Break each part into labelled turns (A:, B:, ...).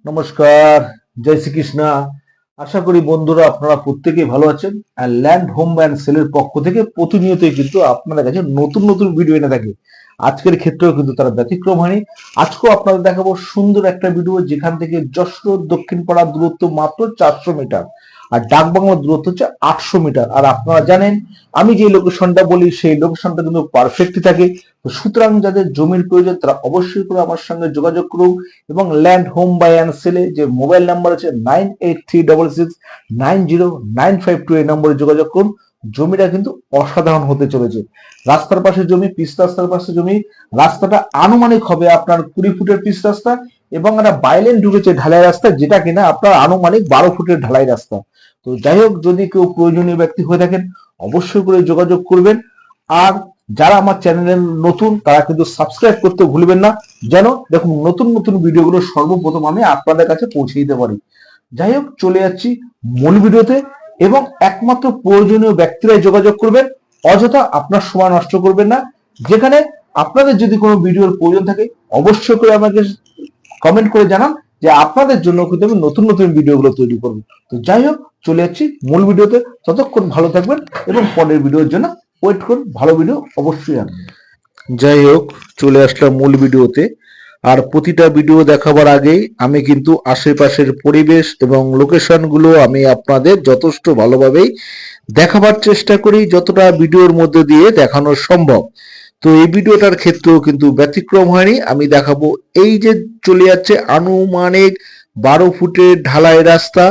A: নমস্কার, জয় শ্রীকৃষ্ণ। আশা করি বন্ধুরা আপনারা প্রত্যেকেই ভালো আছেন। আর ল্যান্ড হোম অ্যান্ড সেলের পক্ষ থেকে প্রতিনিয়তই কিন্তু আপনাদের কাছে নতুন নতুন ভিডিও এনে থাকে। আজকের ক্ষেত্রেও কিন্তু তারা ব্যতিক্রম হয়নি। আজকেও আপনাদের দেখাবো সুন্দর একটা ভিডিও, যেখান থেকে যশোর দক্ষিণ পাড়ার দূরত্ব মাত্র 400 মিটার আর ডাকবাংলার দূরত্ব হচ্ছে 800 মিটার। আর আপনারা জানেন আমি যে লোকেশনটা বলি সেই লোকেশনটা কিন্তু পারফেক্টই থাকে। তো সুতরাং যাদের জমির প্রয়োজন তারা অবশ্যই করে আমার সঙ্গে যোগাযোগ করুন এবং ল্যান্ড হোম বাই অ্যান্ড সেলে যে মোবাইল নাম্বার আছে 9836690952 এই নম্বরে যোগাযোগ করুন। জমিটা কিন্তু অসাধারণ হতে চলেছে। রাস্তার পাশে জমি, পিচ রাস্তার পাশে জমি। রাস্তাটা আনুমানিক হবে আপনার 20 ফুটের পিচ রাস্তা এবং একটা বাইলেন ঢুকেছে ঢালাই রাস্তা, যেটা কিনা আপনার আনুমানিক 12 ফুটের ঢালাই রাস্তা। তো যাই হোক, যদি কেউ প্রয়োজনীয় ব্যক্তি হয়ে থাকেন অবশ্যই করে যোগাযোগ করবেন। আর যারা আমার চ্যানেলে নতুন তারা কিন্তু সাবস্ক্রাইব করতে ভুলবেন না, যেন দেখুন নতুন নতুন ভিডিওগুলো সর্বপ্রথম আমি আপনাদের কাছে পৌঁছে দিতে পারি। যাই হোক, চলে যাচ্ছি মূল ভিডিওতে এবং একমাত্র প্রয়োজনীয় ব্যক্তিরাই যোগাযোগ করবেন। অযথা আপনার সময় নষ্ট করবেন না। যেখানে আপনাদের যদি কোনো ভিডিওর প্রয়োজন থাকে অবশ্যই করে আমাকে কমেন্ট করে জানান, যে আপনাদের জন্য কিন্তু আমি নতুন নতুন ভিডিওগুলো তৈরি করব। তো যাই হোক, চলে যাচ্ছি মূল ভিডিওতে। ততক্ষণ ভালো থাকবেন এবং পরের ভিডিওর জন্য ওয়েট করুন। ভালো ভিডিও অবশ্যই আসবে। যাই হোক, চলে আসলাম মূল ভিডিওতে। আর প্রতিটা ভিডিও দেখাবার আগেই আমি কিন্তু আশেপাশের পরিবেশ এবং লোকেশনগুলো আমি আপনাদের যথেষ্ট ভালোভাবেই দেখাবার চেষ্টা করি, যতটা ভিডিওর মধ্যে দিয়ে দেখানো সম্ভব। তো এই ভিডিওটার ক্ষেত্রেও কিন্তু ব্যতিক্রম হয়নি। আমি দেখাবো এই যে চলে যাচ্ছে আনুমানিক 12 ফুটের ঢালাই রাস্তা,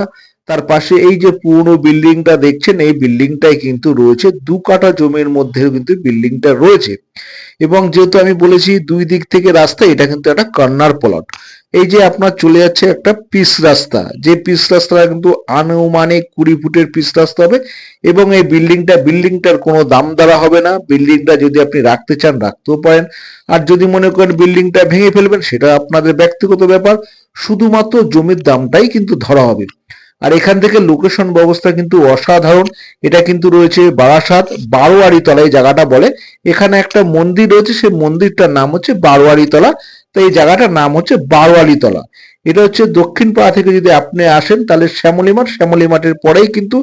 A: তার পাশে এই যে পুরনো বিল্ডিংটা দেখছেন, এই বিল্ডিংটাই কিন্তু রয়েছে 2 কাঠা জমির মধ্যেও কিন্তু বিল্ডিংটা রয়েছে। এবং যেহেতু আমি বলেছি দুই দিক থেকে রাস্তা, এটা কিন্তু একটা কর্নার প্লট। এই যে আপনার চলে যাচ্ছে একটা পিচ রাস্তা, যে পিচ রাস্তাটা কিন্তু আনুমানিক 20 ফুটের পিচ রাস্তা হবে। এবং এই বিল্ডিংটার কোনো দাম দেওয়া হবে না। বিল্ডিংটা যদি আপনি রাখতে চান রাখতেও পারেন, আর যদি মনে করেন বিল্ডিংটা ভেঙে ফেলবেন সেটা আপনাদের ব্যক্তিগত ব্যাপার। শুধুমাত্র জমির দামটাই কিন্তু ধরা হবে। আর এখান থেকে লোকেশন ব্যবস্থা কিন্তু অসাধারণ। এটা কিন্তু রয়েছে বারাসাত বারোয়ারি তলা, এই জায়গাটা বলে। এখানে একটা মন্দির রয়েছে, সেই মন্দিরটার নাম হচ্ছে বারোয়ারি তলা। তো এই জায়গাটার নাম হচ্ছে বারোয়ারি তলা। এটা হচ্ছে দক্ষিণ পাড়া থেকে যদি আপনি আসেন তাহলে শ্যামলী মাঠের পরেই কিন্তু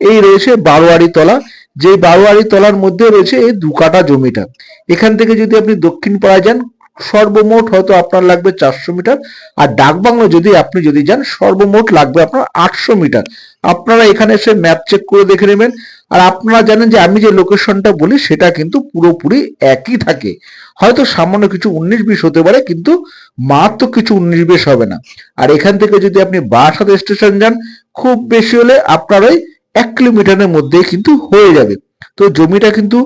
A: এই রয়েছে বারোয়ারি তলা। যে বারোয়ারি তলার মধ্যে রয়েছে এই 2 কাঠা জমিটা। এখান থেকে যদি আপনি দক্ষিণ পাড়ায় যান সর্বমোট হয়তো আপনার লাগবে 400 মিটার। আর ডাকবাংলো আপনি যদি যান সর্বমোট লাগবে আপনার 800 মিটার। আপনারা এখানে এসে ম্যাপ চেক করে দেখে নেবেন। আর আপনারা জানেন যে আমি যে লোকেশনটা বলি সেটা কিন্তু পুরোপুরি একই থাকে। হয়তো সামান্য কিছু 19-20 হতে পারে, কিন্তু মারাত্মক কিছু 19-20 হবে না। আর এখান থেকে যদি আপনি বারাসাত স্টেশন যান খুব বেশি হলে আপনার ওই 1 কিলোমিটারের মধ্যেই কিন্তু হয়ে যাবে। তো জমিটা কিন্তু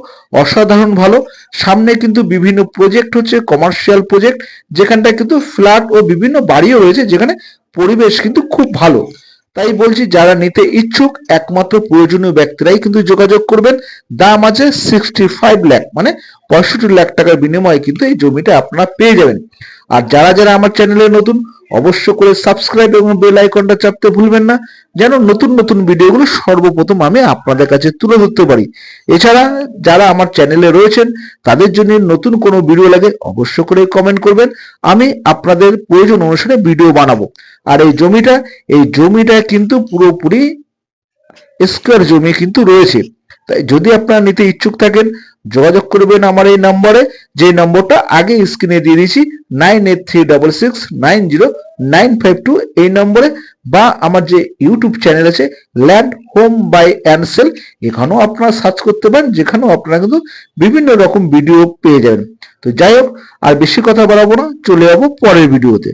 A: অসাধারণ ভালো। সামনে কিন্তু বিভিন্ন প্রজেক্ট হচ্ছে, কমার্শিয়াল প্রজেক্ট, যেখানটা কিন্তু ফ্ল্যাট ও বিভিন্ন বাড়িও রয়েছে, যেখানে পরিবেশ কিন্তু খুব ভালো। তাই বলছি যারা নিতে ইচ্ছুক একমাত্র প্রয়োজনীয় ব্যক্তিরাই কিন্তু যোগাযোগ করবেন। দাম আছে 65 লাখ, মানে 65 লাখ টাকার বিনিময়ে কিন্তু এই জমিটা আপনারা পেয়ে যাবেন। আর যারা যারা আমার চ্যানেলে নতুন অবশ্য করে সাবস্ক্রাইব এবং বেল আইকনটা চাপতে ভুলবেন না, যেন নতুন নতুন ভিডিওগুলো সর্বপ্রথম আমি আপনাদের কাছে তুলে ধরতে পারি। এছাড়া যারা আমার চ্যানেলে রয়েছেন তাদের জন্য নতুন কোনো ভিডিও লাগে অবশ্য করে কমেন্ট করবেন, আমি আপনাদের প্রয়োজন অনুসারে ভিডিও বানাবো। আর এই জমিটা কিন্তু পুরোপুরি স্কোয়ার জমি কিন্তু রয়েছে। তাই যদি আপনারা নিতে ইচ্ছুক থাকেন যোগাযোগ করবেন আমার এই নম্বরে, যে নম্বরটা আগে স্ক্রিনে দিয়ে দিয়েছি 9836690952 এই নম্বরে। বা আমার যে ইউটিউব চ্যানেল আছে land home buy and sell, এখানেও আপনারা সার্চ করতে পারেন, যেখানেও আপনারা কিন্তু বিভিন্ন রকম ভিডিও পেয়ে যাবেন। তো যাই হোক, আর বেশি কথা বাড়াবো না, চলে যাবো পরের ভিডিওতে।